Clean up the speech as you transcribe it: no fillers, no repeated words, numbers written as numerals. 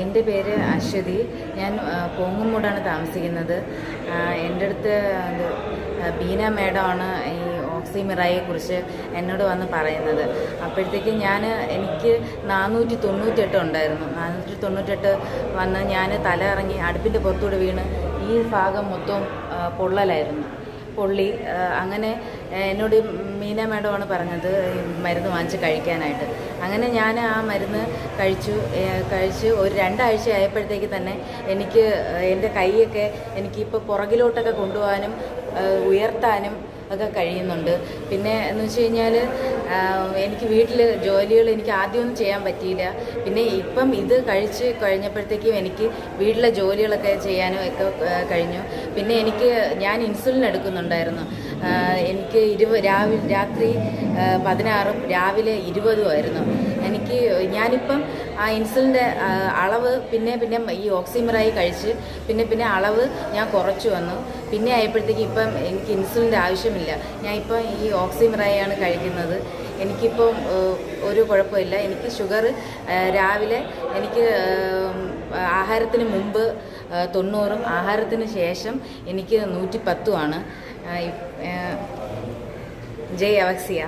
എൻ്റെ പേര് അശ്വതി. ഞാൻ പോങ്ങുംമൂടാണ് താമസിക്കുന്നത്. എൻ്റെ അടുത്ത് ബീന മേഡമാണ് ഈ ഓക്സിമിറയെക്കുറിച്ച് എന്നോട് വന്ന് പറയുന്നത്. അപ്പോഴത്തേക്ക് എനിക്ക് 498 ഉണ്ടായിരുന്നു. 498 വന്ന് ഞാൻ തല ഇറങ്ങി അടുപ്പിൻ്റെ പുറത്തൂടെ വീണ് ഈ ഭാഗം മൊത്തം പൊള്ളി. അങ്ങനെ എന്നോട് മീന മേഡമാണ് പറഞ്ഞത് മരുന്ന് വാങ്ങിച്ച് കഴിക്കാനായിട്ട്. അങ്ങനെ ഞാൻ ആ മരുന്ന് കഴിച്ച് ഒരു 2 ആഴ്ച ആയപ്പോഴത്തേക്ക് തന്നെ എനിക്ക് എൻ്റെ കൈയൊക്കെ എനിക്കിപ്പോൾ പുറകിലോട്ടൊക്കെ കൊണ്ടുപോകാനും ഉയർത്താനും ഒക്കെ കഴിയുന്നുണ്ട്. പിന്നെ എന്ന് വെച്ച് കഴിഞ്ഞാൽ എനിക്ക് വീട്ടിൽ ജോലികൾ എനിക്ക് ആദ്യമൊന്നും ചെയ്യാൻ പറ്റിയില്ല. പിന്നെ ഇപ്പം ഇത് കഴിച്ച് കഴിഞ്ഞപ്പോഴത്തേക്കും എനിക്ക് വീട്ടിലെ ജോലികളൊക്കെ ചെയ്യാനും ഒക്കെ കഴിഞ്ഞു. പിന്നെ ഞാൻ ഇൻസുലിൻ എടുക്കുന്നുണ്ടായിരുന്നു. എനിക്ക് രാത്രി 16ഉം രാവിലെ 20ഉം ആയിരുന്നു. ഞാനിപ്പം ആ ഇൻസുലിൻ്റെ അളവ് പിന്നെ ഈ ഓക്സിമിറായി കഴിച്ച് പിന്നെ അളവ് ഞാൻ കുറച്ചു വന്നു. പിന്നെ ആയപ്പോഴത്തേക്ക് ഇപ്പം എനിക്ക് ഇൻസുലിൻ്റെ ആവശ്യമില്ല. ഞാൻ ഇപ്പം ഈ ഓക്സിമിറായാണ് കഴിക്കുന്നത്. എനിക്കിപ്പം ഒരു കുഴപ്പമില്ല. എനിക്ക് ഷുഗർ രാവിലെ എനിക്ക് ആഹാരത്തിന് മുമ്പ് 90ഉം ആഹാരത്തിന് ശേഷം എനിക്ക് 110ഉമാണ്. ജയ് അവക്സിയ.